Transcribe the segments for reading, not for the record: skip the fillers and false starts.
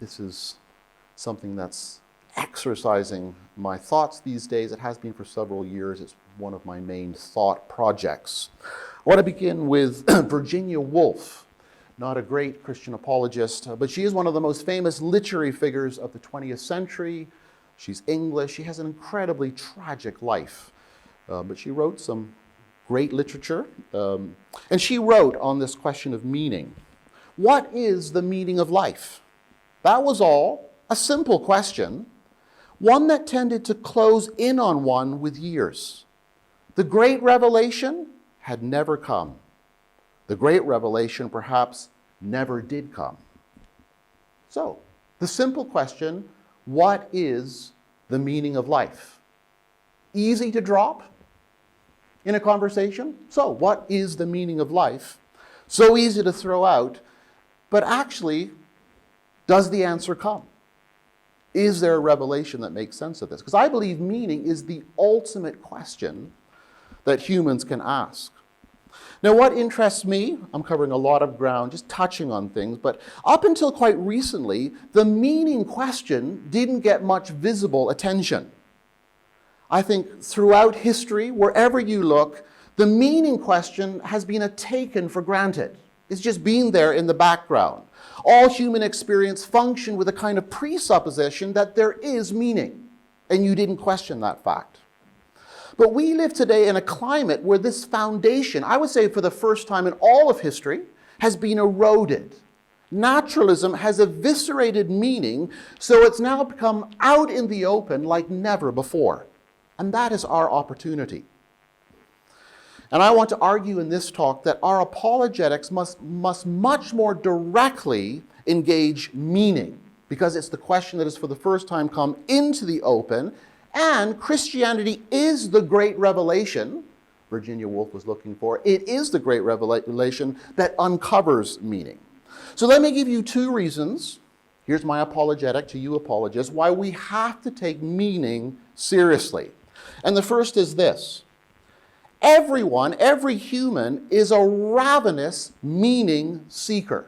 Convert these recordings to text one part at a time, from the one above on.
This is something that's exercising my thoughts these days. It has been for several years. It's one of my main thought projects. I want to begin with Virginia Woolf, not a great Christian apologist, but she is one of the most famous literary figures of the 20th century. She's English. She has an incredibly tragic life, but she wrote some great literature. And she wrote on this question of meaning. What is the meaning of life? That was all. A simple question, one that tended to close in on one with years. The great revelation had never come. The great revelation perhaps never did come. So, the simple question, what is the meaning of life? Easy to drop in a conversation. So, what is the meaning of life? So easy to throw out, but actually, does the answer come? Is there a revelation that makes sense of this? Because I believe meaning is the ultimate question that humans can ask. Now, what interests me, I'm covering a lot of ground, just touching on things, but up until quite recently, the meaning question didn't get much visible attention. I think throughout history, wherever you look, the meaning question has been taken for granted. It's just been there in the background. All human experience functioned with a kind of presupposition that there is meaning, and you didn't question that fact. But we live today in a climate where this foundation, I would say for the first time in all of history, has been eroded. Naturalism has eviscerated meaning, so it's now become out in the open like never before. And that is our opportunity. And I want to argue in this talk that our apologetics must much more directly engage meaning, because it's the question that has for the first time come into the open, and Christianity is the great revelation Virginia Woolf was looking for. It is the great revelation that uncovers meaning. So let me give you two reasons. Here's my apologetic to you apologists, why we have to take meaning seriously. And the first is this. Everyone, every human, is a ravenous meaning seeker.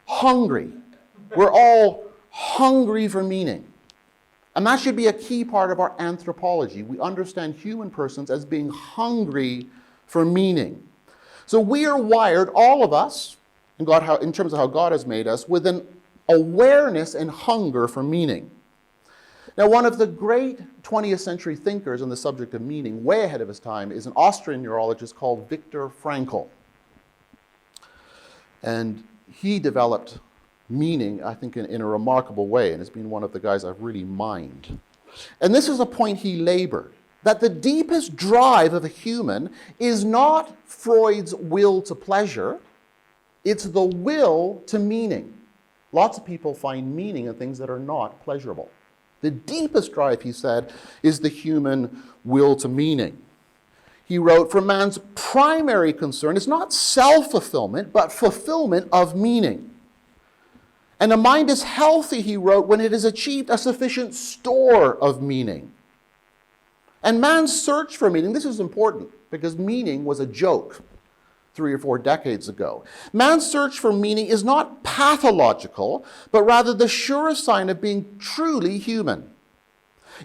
Hungry. We're all hungry for meaning. And that should be a key part of our anthropology. We understand human persons as being hungry for meaning. So we are wired, all of us, in terms of how God has made us, with an awareness and hunger for meaning. Now, one of the great 20th century thinkers on the subject of meaning, way ahead of his time, is an Austrian neurologist called Viktor Frankl. And he developed meaning, I think, in a remarkable way, and has been one of the guys I've really mined. And this is a point he labored, that the deepest drive of a human is not Freud's will to pleasure, it's the will to meaning. Lots of people find meaning in things that are not pleasurable. The deepest drive, he said, is the human will to meaning. He wrote, for man's primary concern is not self-fulfillment, but fulfillment of meaning. And the mind is healthy, he wrote, when it has achieved a sufficient store of meaning. And man's search for meaning, this is important, because meaning was a joke 3 or 4 decades ago. Man's search for meaning is not pathological, but rather the surest sign of being truly human.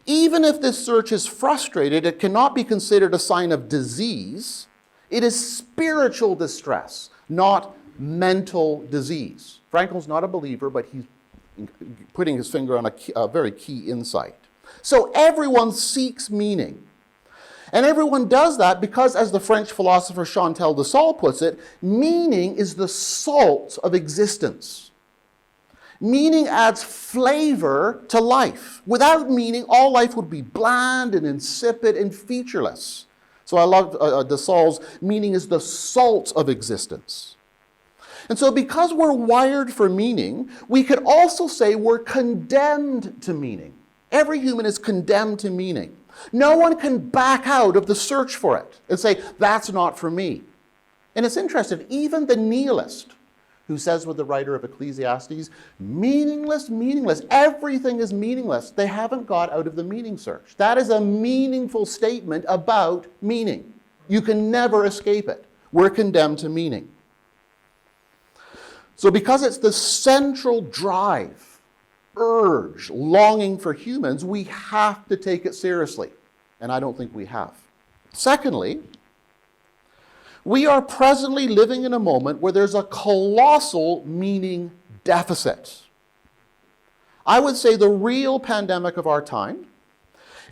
Even if this search is frustrated, it cannot be considered a sign of disease. It is spiritual distress, not mental disease. Frankl's not a believer, but he's putting his finger on a very key insight. So everyone seeks meaning. And everyone does that because, as the French philosopher Chantal de Sales puts it, meaning is the salt of existence. Meaning adds flavor to life. Without meaning, all life would be bland and insipid and featureless. So I love de Sales, meaning is the salt of existence. And so because we're wired for meaning, we could also say we're condemned to meaning. Every human is condemned to meaning. No one can back out of the search for it and say, that's not for me. And it's interesting, even the nihilist, who says with the writer of Ecclesiastes, meaningless, meaningless, everything is meaningless, they haven't got out of the meaning search. That is a meaningful statement about meaning. You can never escape it. We're condemned to meaning. So because it's the central drive urge, longing for humans, we have to take it seriously. And I don't think we have. Secondly, we are presently living in a moment where there's a colossal meaning deficit. I would say the real pandemic of our time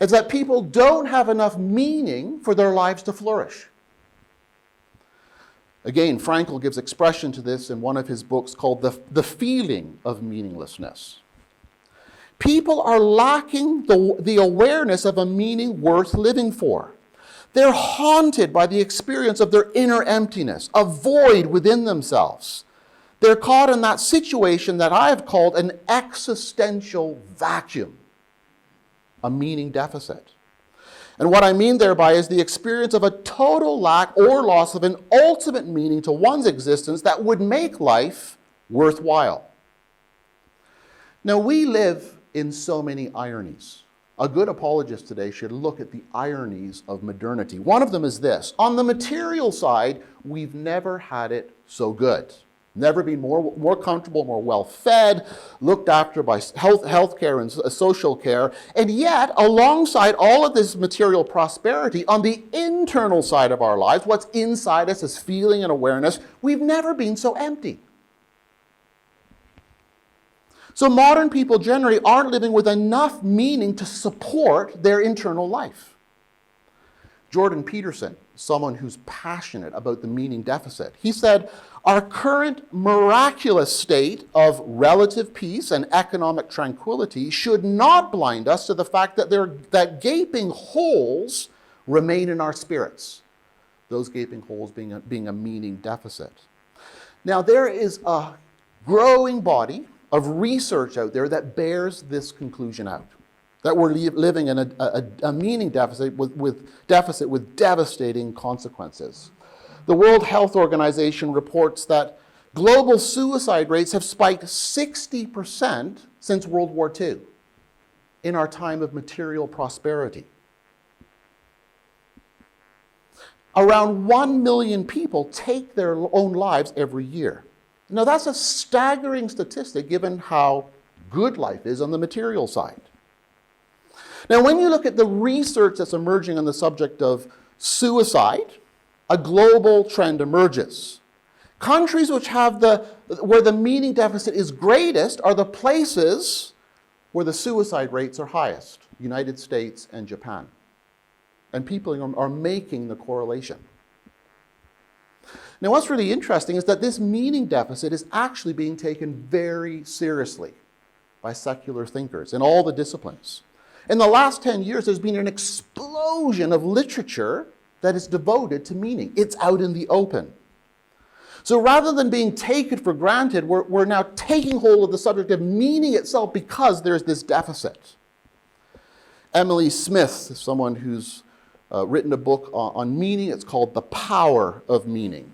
is that people don't have enough meaning for their lives to flourish. Again, Frankl gives expression to this in one of his books called The Feeling of Meaninglessness. People are lacking the awareness of a meaning worth living for. They're haunted by the experience of their inner emptiness, a void within themselves. They're caught in that situation that I have called an existential vacuum, a meaning deficit. And what I mean thereby is the experience of a total lack or loss of an ultimate meaning to one's existence that would make life worthwhile. Now, we live in so many ironies. A good apologist today should look at the ironies of modernity. One of them is this. On the material side, we've never had it so good. Never been more comfortable, more well-fed, looked after by health care and social care. And yet, alongside all of this material prosperity, on the internal side of our lives, what's inside us is feeling and awareness, we've never been so empty. So modern people generally aren't living with enough meaning to support their internal life. Jordan Peterson, someone who's passionate about the meaning deficit, he said, our current miraculous state of relative peace and economic tranquility should not blind us to the fact that gaping holes remain in our spirits. Those gaping holes being a meaning deficit. Now, there is a growing body of research out there that bears this conclusion out, that we're living in a meaning deficit with devastating consequences. The World Health Organization reports that global suicide rates have spiked 60% since World War II in our time of material prosperity. Around 1 million people take their own lives every year. Now, that's a staggering statistic given how good life is on the material side. Now, when you look at the research that's emerging on the subject of suicide, a global trend emerges. Countries which have where the meaning deficit is greatest are the places where the suicide rates are highest, United States and Japan. And people are making the correlation. Now, what's really interesting is that this meaning deficit is actually being taken very seriously by secular thinkers in all the disciplines. In the last 10 years, there's been an explosion of literature that is devoted to meaning. It's out in the open. So rather than being taken for granted, we're now taking hold of the subject of meaning itself because there's this deficit. Emily Smith, someone who's written a book on meaning, it's called The Power of Meaning.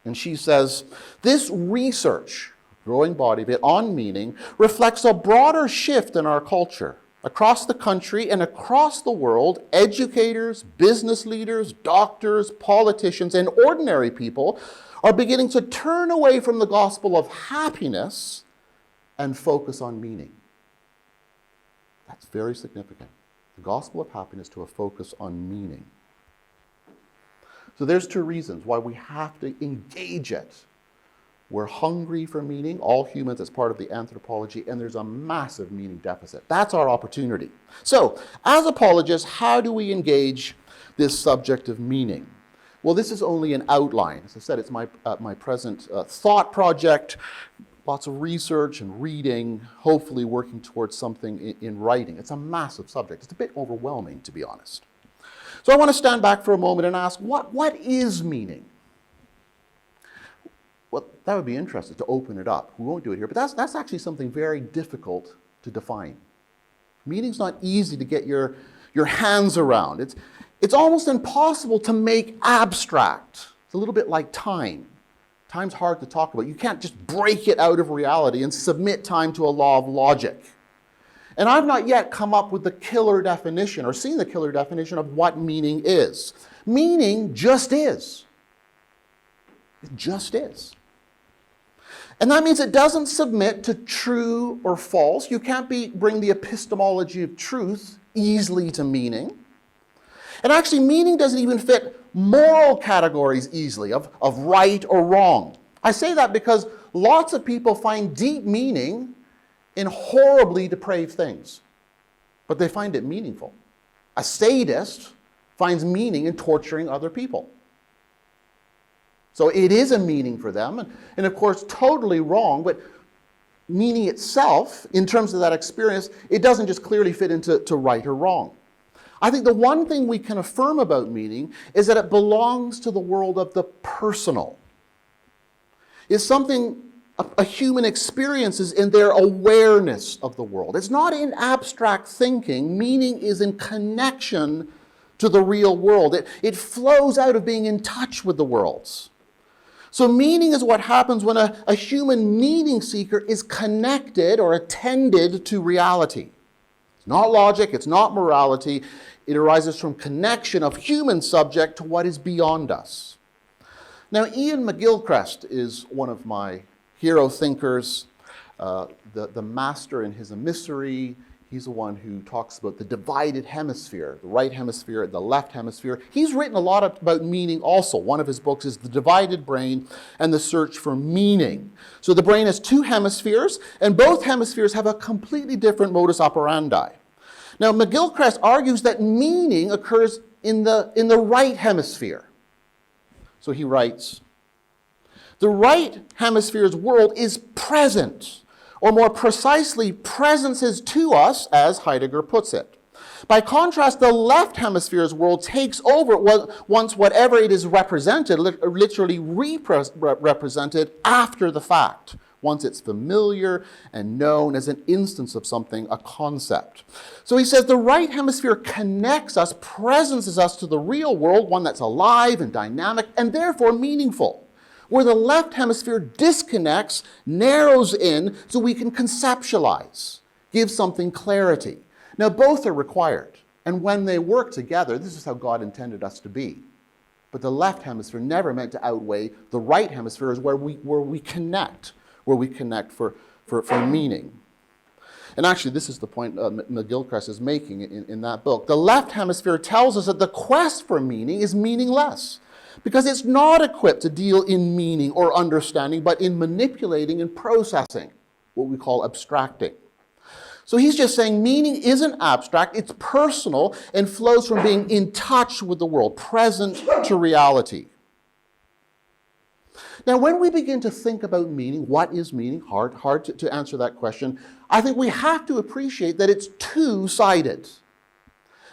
And she says, this research, growing body of it, on meaning, reflects a broader shift in our culture. Across the country and across the world, educators, business leaders, doctors, politicians, and ordinary people are beginning to turn away from the gospel of happiness and focus on meaning. That's very significant. The gospel of happiness to a focus on meaning. So there's two reasons why we have to engage it. We're hungry for meaning, all humans as part of the anthropology, and there's a massive meaning deficit. That's our opportunity. So, as apologists, how do we engage this subject of meaning? Well, this is only an outline. As I said, it's my present thought project, lots of research and reading, hopefully working towards something in writing. It's a massive subject. It's a bit overwhelming, to be honest. So I want to stand back for a moment and ask, what is meaning? Well, that would be interesting to open it up. We won't do it here, but that's actually something very difficult to define. Meaning's not easy to get your hands around. It's almost impossible to make abstract. It's a little bit like time. Time's hard to talk about. You can't just break it out of reality and submit time to a law of logic. And I've not yet come up with the killer definition or seen the killer definition of what meaning is. Meaning just is. It just is. And that means it doesn't submit to true or false. You can't bring the epistemology of truth easily to meaning. And actually, meaning doesn't even fit moral categories easily of right or wrong. I say that because lots of people find deep meaning in horribly depraved things, but they find it meaningful. A sadist finds meaning in torturing other people. So it is a meaning for them, and of course, totally wrong, but meaning itself, in terms of that experience, it doesn't just clearly fit into right or wrong. I think the one thing we can affirm about meaning is that it belongs to the world of the personal. It's something a human experiences in their awareness of the world. It's not in abstract thinking. Meaning is in connection to the real world. It flows out of being in touch with the worlds. So meaning is what happens when a human meaning seeker is connected or attended to reality. It's not logic, it's not morality. It arises from connection of human subject to what is beyond us. Now, Ian McGilchrist is one of my hero thinkers, the master in his emissary. He's the one who talks about the divided hemisphere, the right hemisphere and the left hemisphere. He's written a lot about meaning also. One of his books is The Divided Brain and the Search for Meaning. So the brain has two hemispheres, and both hemispheres have a completely different modus operandi. Now, McGilchrist argues that meaning occurs in the right hemisphere. So he writes, the right hemisphere's world is present, or more precisely, presence is to us, as Heidegger puts it. By contrast, the left hemisphere's world takes over once whatever it is represented, literally represented after the fact, once it's familiar and known as an instance of something, a concept. So he says the right hemisphere connects us, presences us to the real world, one that's alive and dynamic and therefore meaningful. Where the left hemisphere disconnects, narrows in, so we can conceptualize, give something clarity. Now, both are required. And when they work together, this is how God intended us to be. But the left hemisphere never meant to outweigh the right hemisphere is where we connect for meaning. And actually, this is the point McGilchrist is making in that book. The left hemisphere tells us that the quest for meaning is meaningless, because it's not equipped to deal in meaning or understanding, but in manipulating and processing, what we call abstracting. So he's just saying meaning isn't abstract, it's personal and flows from being in touch with the world, present to reality. Now, when we begin to think about meaning, what is meaning? Hard to answer that question. I think we have to appreciate that it's two-sided.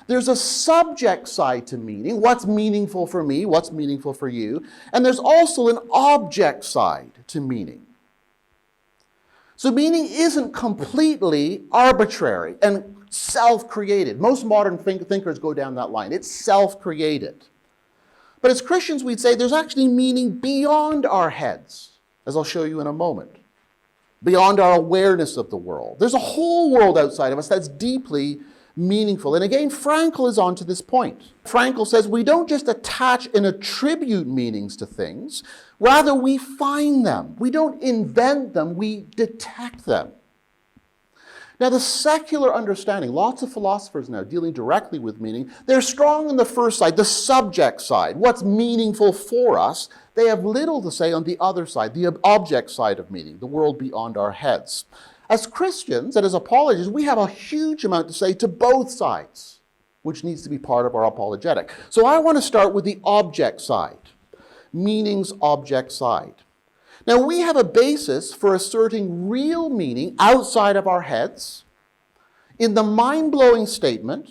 There's a subject side to meaning, what's meaningful for me, what's meaningful for you, and there's also an object side to meaning. So meaning isn't completely arbitrary and self-created. Most modern thinkers go down that line. It's self-created. But as Christians, we'd say there's actually meaning beyond our heads, as I'll show you in a moment, beyond our awareness of the world. There's a whole world outside of us that's deeply meaningful. And again, Frankl is on to this point. Frankl says we don't just attach and attribute meanings to things, rather we find them. We don't invent them, we detect them. Now, the secular understanding, lots of philosophers now dealing directly with meaning, they're strong on the first side, the subject side, what's meaningful for us. They have little to say on the other side, the object side of meaning, the world beyond our heads. As Christians and as apologists, we have a huge amount to say to both sides, which needs to be part of our apologetic. So I want to start with the object side, meaning's object side. Now, we have a basis for asserting real meaning outside of our heads in the mind-blowing statement,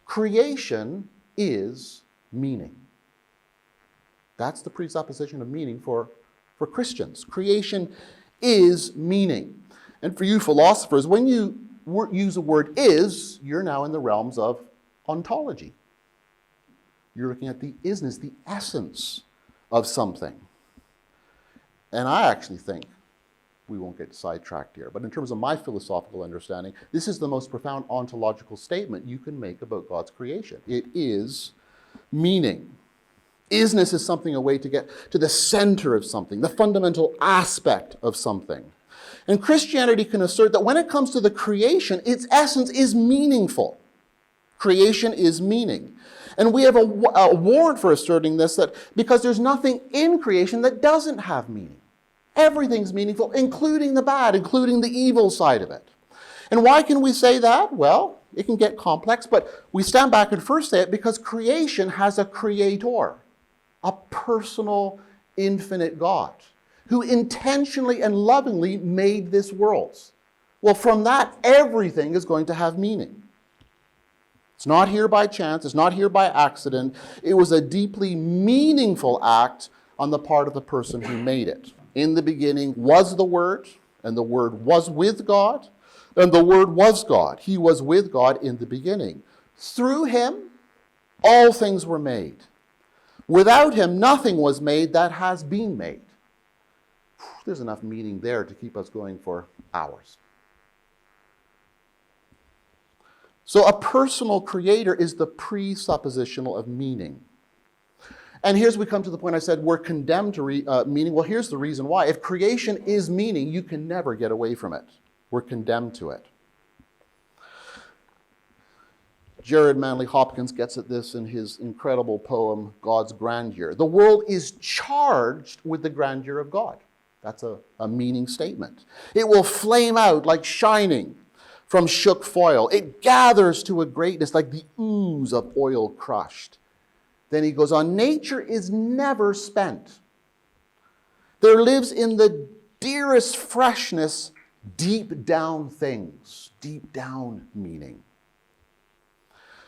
creation is meaning. That's the presupposition of meaning for Christians. Creation is meaning. And for you philosophers, when you use the word is, you're now in the realms of ontology. You're looking at the isness, the essence of something. And I actually think, we won't get sidetracked here, but in terms of my philosophical understanding, this is the most profound ontological statement you can make about God's creation. It is meaning. Isness is something, a way to get to the center of something, the fundamental aspect of something. And Christianity can assert that when it comes to the creation, its essence is meaningful. Creation is meaning. And we have a warrant for asserting this, that because there's nothing in creation that doesn't have meaning. Everything's meaningful, including the bad, including the evil side of it. And why can we say that? Well, it can get complex, but we stand back and first say it because creation has a creator, a personal, infinite God, who intentionally and lovingly made this world. Well, from that, everything is going to have meaning. It's not here by chance, it's not here by accident. It was a deeply meaningful act on the part of the person who made it. In the beginning was the Word, and the Word was with God, and the Word was God. He was with God in the beginning. Through him, all things were made. Without him, nothing was made that has been made. There's enough meaning there to keep us going for hours. So a personal creator is the presuppositional of meaning. And here's we come to the point I said we're condemned to meaning. Well, here's the reason why. If creation is meaning, you can never get away from it. We're condemned to it. Jared Manley Hopkins gets at this in his incredible poem, God's Grandeur. The world is charged with the grandeur of God. That's a meaning statement. It will flame out like shining from shook foil. It gathers to a greatness like the ooze of oil crushed. Then he goes on, nature is never spent. There lives in the dearest freshness deep down things, deep down meaning.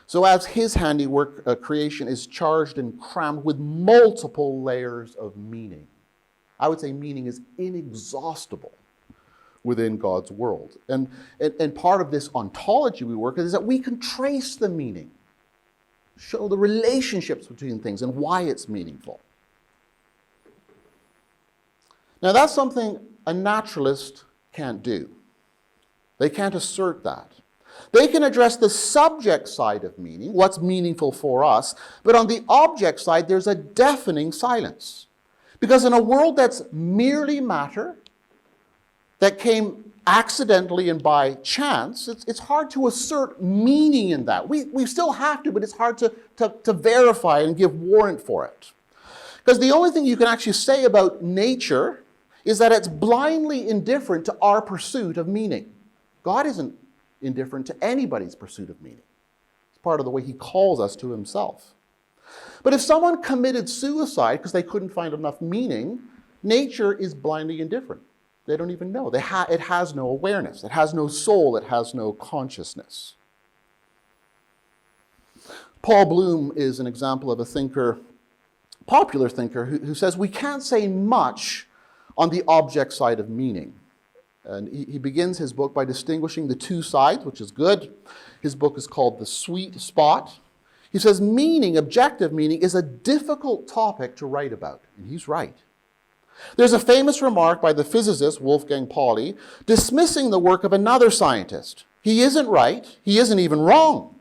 So as his handiwork, creation is charged and crammed with multiple layers of meaning. I would say meaning is inexhaustible within God's world. And part of this ontology we work with is that we can trace the meaning, show the relationships between things and why it's meaningful. Now that's something a naturalist can't do. They can't assert that. They can address the subject side of meaning, what's meaningful for us, but on the object side, there's a deafening silence. Because in a world that's merely matter, that came accidentally and by chance, it's hard to assert meaning in that. We still have to, but it's hard to verify and give warrant for it. Because the only thing you can actually say about nature is that it's blindly indifferent to our pursuit of meaning. God isn't indifferent to anybody's pursuit of meaning. It's part of the way he calls us to himself. But if someone committed suicide because they couldn't find enough meaning, nature is blindly indifferent. They don't even know. It has no awareness. It has no soul. It has no consciousness. Paul Bloom is an example of a thinker, popular thinker, who says we can't say much on the object side of meaning. And he begins his book by distinguishing the two sides, which is good. His book is called The Sweet Spot. He says meaning, objective meaning, is a difficult topic to write about. And he's right. There's a famous remark by the physicist Wolfgang Pauli dismissing the work of another scientist. He isn't right. He isn't even wrong.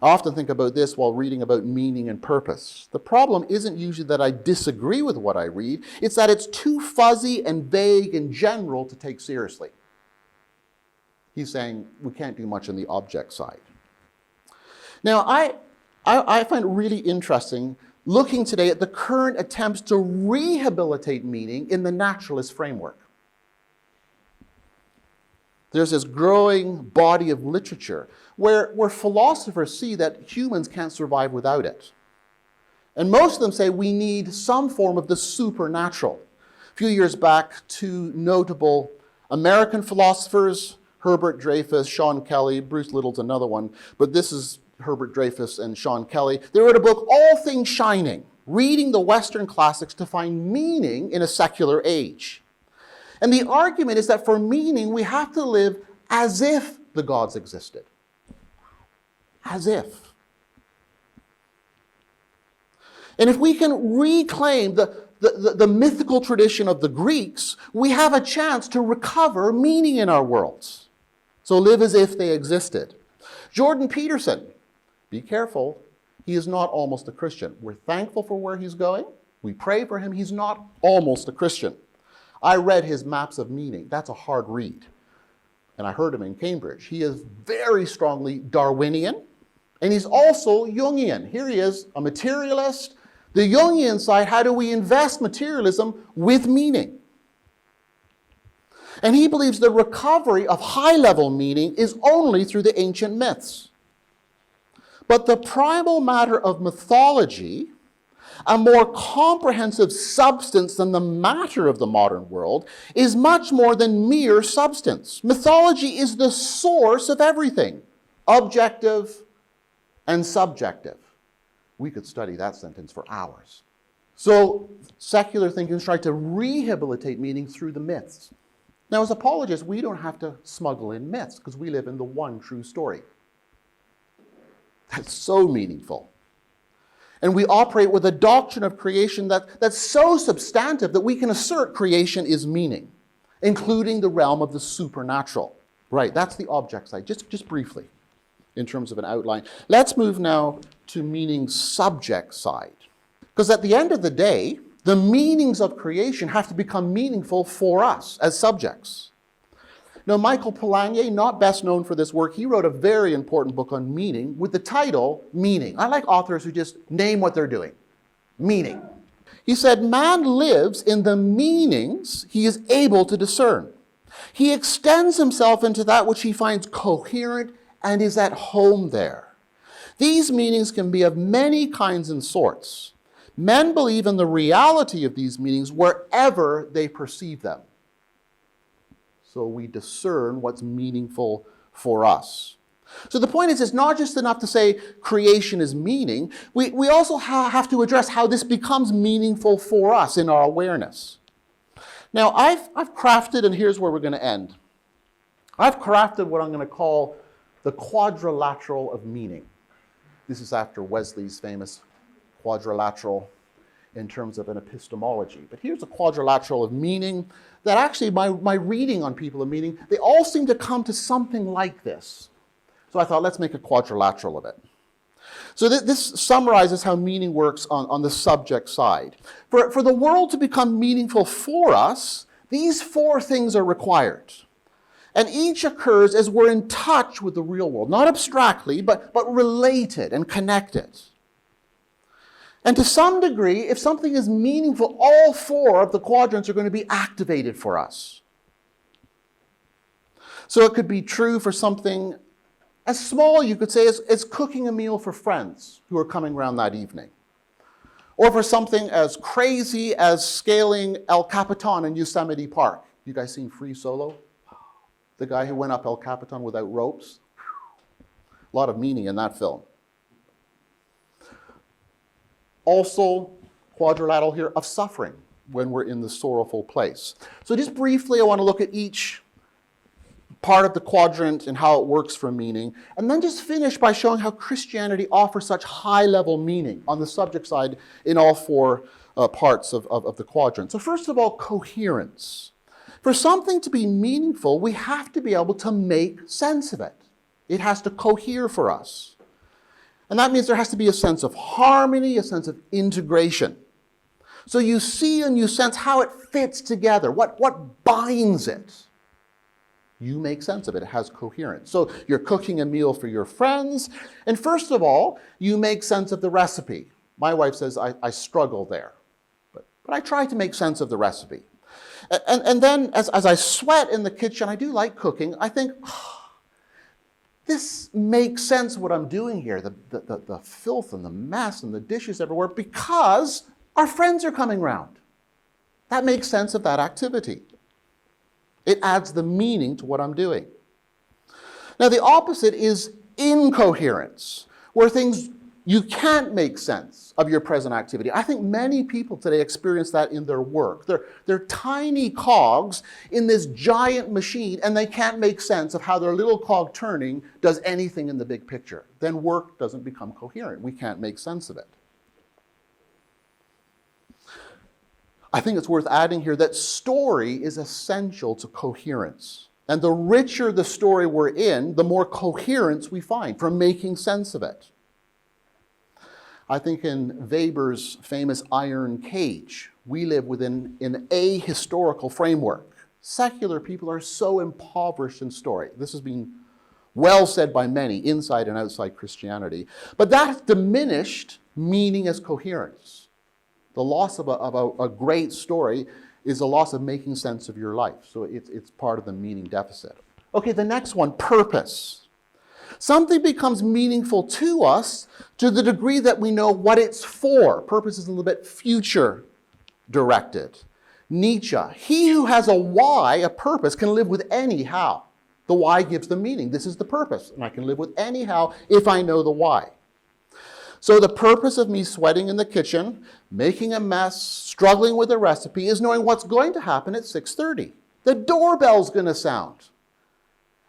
I often think about this while reading about meaning and purpose. The problem isn't usually that I disagree with what I read. It's that it's too fuzzy and vague and general to take seriously. He's saying we can't do much on the object side. Now, I find it really interesting looking today at the current attempts to rehabilitate meaning in the naturalist framework. There's this growing body of literature where philosophers see that humans can't survive without it. And most of them say we need some form of the supernatural. A few years back, two notable American philosophers, Herbert Dreyfus, Sean Kelly, Bruce Little's another one, but this is Herbert Dreyfus and Sean Kelly. They wrote a book, All Things Shining, reading the Western classics to find meaning in a secular age. And the argument is that for meaning, we have to live as if the gods existed. As if. And if we can reclaim the mythical tradition of the Greeks, we have a chance to recover meaning in our worlds. So live as if they existed. Jordan Peterson, be careful, he is not almost a Christian. We're thankful for where he's going. We pray for him. He's not almost a Christian. I read his maps of meaning. That's a hard read. And I heard him in Cambridge. He is very strongly Darwinian, and he's also Jungian. Here he is, a materialist. The Jungian side, how do we invest materialism with meaning? And he believes the recovery of high-level meaning is only through the ancient myths. But the primal matter of mythology, a more comprehensive substance than the matter of the modern world, is much more than mere substance. Mythology is the source of everything, objective and subjective. We could study that sentence for hours. So secular thinkers try to rehabilitate meaning through the myths. Now, as apologists, we don't have to smuggle in myths because we live in the one true story. That's so meaningful. And we operate with a doctrine of creation that's so substantive that we can assert creation is meaning, including the realm of the supernatural. Right, that's the object side, just briefly, in terms of an outline. Let's move now to meaning subject side. Because at the end of the day, the meanings of creation have to become meaningful for us as subjects. Now, Michael Polanyi, not best known for this work, he wrote a very important book on meaning with the title, Meaning. I like authors who just name what they're doing. Meaning. He said, man lives in the meanings he is able to discern. He extends himself into that which he finds coherent and is at home there. These meanings can be of many kinds and sorts. Men believe in the reality of these meanings wherever they perceive them. So we discern what's meaningful for us. So the point is, it's not just enough to say creation is meaning. We also have to address how this becomes meaningful for us in our awareness. Now, I've crafted, and here's where we're going to end. I've crafted what I'm going to call the quadrilateral of meaning. This is after Wesley's famous quadrilateral in terms of an epistemology. But here's a quadrilateral of meaning that actually my reading on people of meaning, they all seem to come to something like this. So I thought, let's make a quadrilateral of it. So this summarizes how meaning works on the subject side. For the world to become meaningful for us, these four things are required. And each occurs as we're in touch with the real world, not abstractly, but related and connected. And to some degree, if something is meaningful, all four of the quadrants are going to be activated for us. So it could be true for something as small, you could say, as cooking a meal for friends who are coming around that evening. Or for something as crazy as scaling El Capitan in Yosemite Park. You guys seen Free Solo? The guy who went up El Capitan without ropes? A lot of meaning in that film. Also, quadrilateral here of suffering when we're in the sorrowful place. So just briefly, I want to look at each part of the quadrant and how it works for meaning, and then just finish by showing how Christianity offers such high-level meaning on the subject side in all four parts of the quadrant. So first of all, coherence. For something to be meaningful, we have to be able to make sense of it. It has to cohere for us. And that means there has to be a sense of harmony, a sense of integration. So you see and you sense how it fits together, what binds it. You make sense of it. It has coherence. So you're cooking a meal for your friends, and first of all, you make sense of the recipe. My wife says I struggle there, but I try to make sense of the recipe. And then as I sweat in the kitchen, I do like cooking, I think, this makes sense what I'm doing here, the filth and the mess and the dishes everywhere, because our friends are coming round. That makes sense of that activity. It adds the meaning to what I'm doing. Now, the opposite is incoherence, where you can't make sense of your present activity. I think many people today experience that in their work. They're tiny cogs in this giant machine, and they can't make sense of how their little cog turning does anything in the big picture. Then work doesn't become coherent. We can't make sense of it. I think it's worth adding here that story is essential to coherence. And the richer the story we're in, the more coherence we find from making sense of it. I think in Weber's famous iron cage, we live within an ahistorical framework. Secular people are so impoverished in story. This has been well said by many, inside and outside Christianity. But that diminished meaning as coherence. The loss of a great story is a loss of making sense of your life. So it's part of the meaning deficit. Okay, the next one, purpose. Something becomes meaningful to us to the degree that we know what it's for. Purpose is a little bit future directed. Nietzsche, he who has a why, a purpose, can live with any how. The why gives the meaning. This is the purpose, and I can live with any how if I know the why. So the purpose of me sweating in the kitchen, making a mess, struggling with a recipe, is knowing what's going to happen at 6:30. The doorbell's going to sound.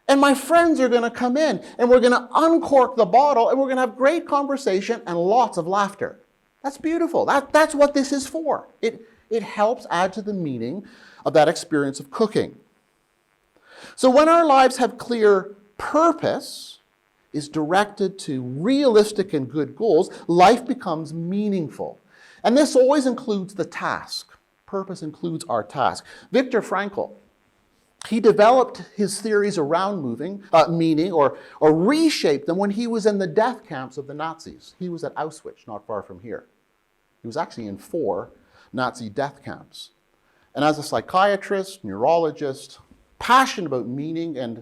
And my friends are going to come in, and we're going to uncork the bottle, and we're going to have great conversation and lots of laughter. That's beautiful. That's what this is for. It helps add to the meaning of that experience of cooking. So when our lives have clear purpose, is directed to realistic and good goals, life becomes meaningful. And this always includes the task. Purpose includes our task. Viktor Frankl, he developed his theories around meaning or reshaped them when he was in the death camps of the Nazis. He was at Auschwitz, not far from here. He was actually in 4 Nazi death camps. And as a psychiatrist, neurologist, passionate about meaning, and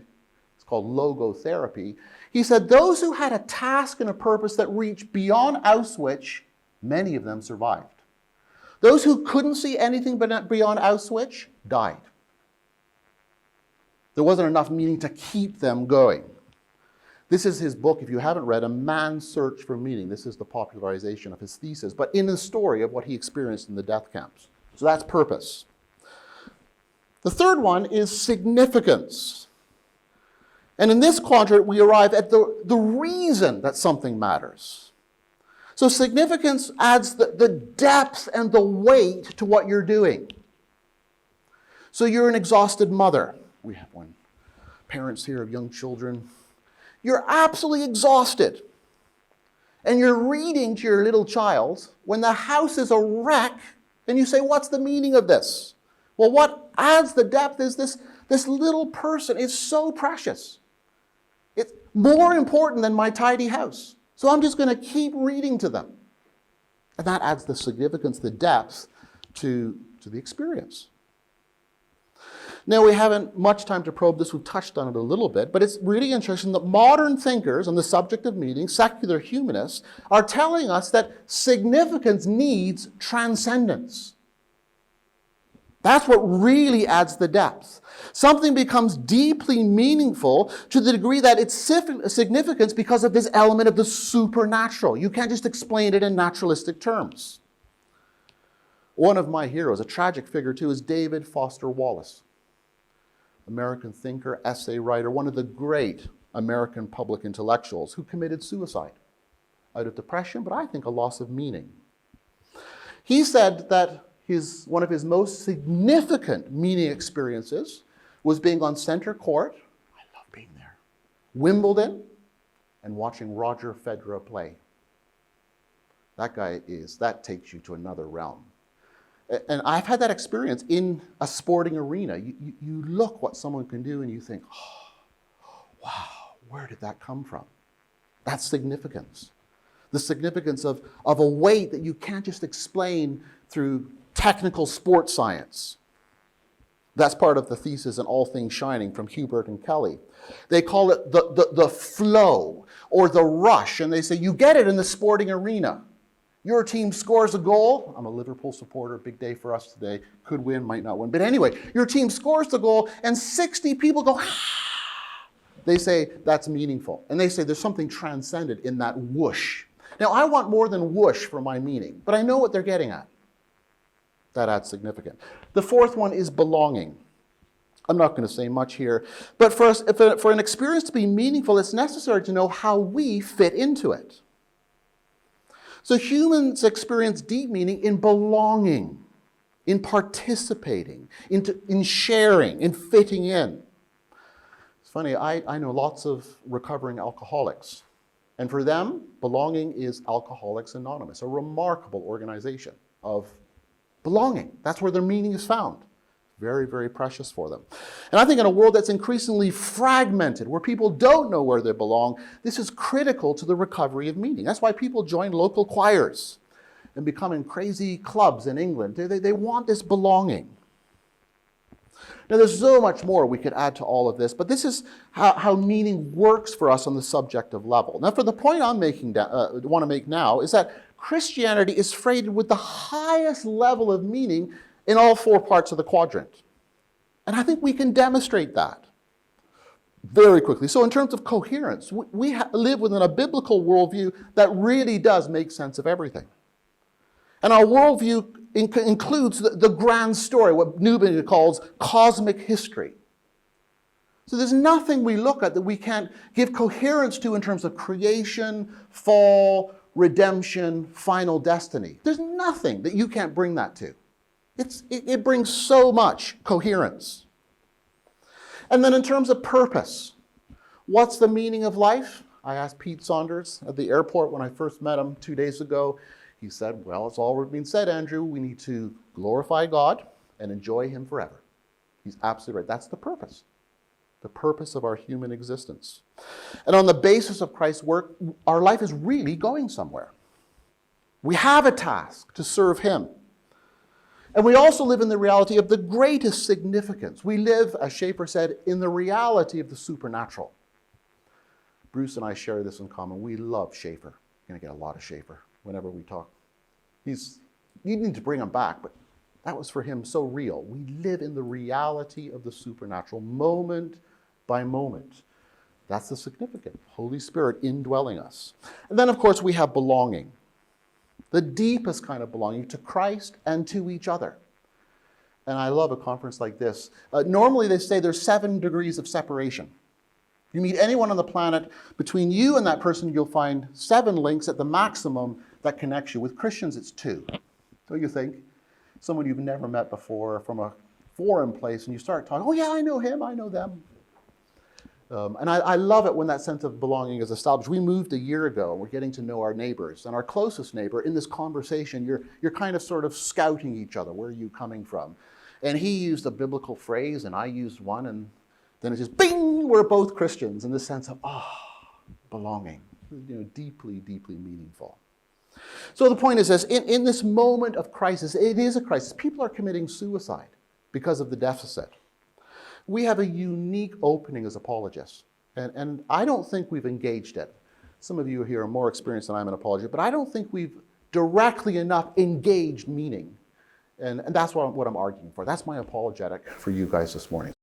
it's called logotherapy, he said those who had a task and a purpose that reached beyond Auschwitz, many of them survived. Those who couldn't see anything beyond Auschwitz died. There wasn't enough meaning to keep them going. This is his book, if you haven't read, A Man's Search for Meaning. This is the popularization of his thesis, but in the story of what he experienced in the death camps. So that's purpose. The third one is significance. And in this quadrant, we arrive at the reason that something matters. So significance adds the depth and the weight to what you're doing. So you're an exhausted mother. We have one. Parents here of young children. You're absolutely exhausted. And you're reading to your little child when the house is a wreck, and you say, what's the meaning of this? Well, what adds the depth is this little person is so precious. It's more important than my tidy house. So I'm just going to keep reading to them. And that adds the significance, the depth to the experience. Now, we haven't much time to probe this. We've touched on it a little bit, but it's really interesting that modern thinkers on the subject of meaning, secular humanists, are telling us that significance needs transcendence. That's what really adds the depth. Something becomes deeply meaningful to the degree that it's significance because of this element of the supernatural. You can't just explain it in naturalistic terms. One of my heroes, a tragic figure too, is David Foster Wallace. American thinker, essay writer, one of the great American public intellectuals who committed suicide out of depression, but I think a loss of meaning. He said that one of his most significant meaning experiences was being on center court, I love being there, Wimbledon, and watching Roger Federer play. That takes you to another realm. And I've had that experience in a sporting arena. You look what someone can do and you think, oh, wow, where did that come from? That's significance. The significance of a weight that you can't just explain through technical sports science. That's part of the thesis in All Things Shining from Hubert and Kelly. They call it the flow or the rush, and they say you get it in the sporting arena. Your team scores a goal. I'm a Liverpool supporter. Big day for us today. Could win, might not win. But anyway, your team scores the goal and 60 people go, ah. They say that's meaningful. And they say there's something transcendent in that whoosh. Now, I want more than whoosh for my meaning, but I know what they're getting at. That adds significance. The fourth one is belonging. I'm not going to say much here. But for an experience to be meaningful, it's necessary to know how we fit into it. So humans experience deep meaning in belonging, in participating, in sharing, in fitting in. It's funny, I know lots of recovering alcoholics. And for them, belonging is Alcoholics Anonymous, a remarkable organization of belonging. That's where their meaning is found. Very, very precious for them. And I think in a world that's increasingly fragmented, where people don't know where they belong, this is critical to the recovery of meaning. That's why people join local choirs and become in crazy clubs in England. They want this belonging. Now, there's so much more we could add to all of this, but this is how meaning works for us on the subjective level. Now, for the point I'm want to make now is that Christianity is freighted with the highest level of meaning in all four parts of the quadrant. And I think we can demonstrate that very quickly. So in terms of coherence, we live within a biblical worldview that really does make sense of everything. And our worldview includes the grand story, what Newman calls cosmic history. So there's nothing we look at that we can't give coherence to in terms of creation, fall, redemption, final destiny. There's nothing that you can't bring that to. It brings so much coherence. And then in terms of purpose, what's the meaning of life? I asked Pete Saunders at the airport when I first met him 2 days ago. He said, well, it's all been said, Andrew. We need to glorify God and enjoy him forever. He's absolutely right. That's the purpose of our human existence. And on the basis of Christ's work, our life is really going somewhere. We have a task to serve him. And we also live in the reality of the greatest significance. We live, as Schaeffer said, in the reality of the supernatural. Bruce and I share this in common. We love Schaeffer. We're going to get a lot of Schaeffer whenever we talk. You need to bring him back, but that was for him so real. We live in the reality of the supernatural, moment by moment. That's the significance. Holy Spirit indwelling us. And then, of course, we have belonging. The deepest kind of belonging to Christ and to each other. And I love a conference like this. Normally they say there's 7 degrees of separation. You meet anyone on the planet, between you and that person, you'll find 7 links at the maximum that connects you. With Christians, it's 2. Don't you think? Someone you've never met before from a foreign place, and you start talking, oh yeah, I know him, I know them. And I love it when that sense of belonging is established. We moved a year ago, and we're getting to know our neighbors. And our closest neighbor, in this conversation, you're kind of sort of scouting each other. Where are you coming from? And he used a biblical phrase, and I used one, and then it's just, bing, we're both Christians, in the sense of, belonging. Deeply, deeply meaningful. So the point is this, in this moment of crisis, it is a crisis. People are committing suicide because of the deficit. We have a unique opening as apologists, and I don't think we've engaged it. Some of you here are more experienced than I'm in apology, but I don't think we've directly enough engaged meaning, and that's what I'm arguing for. That's my apologetic for you guys this morning.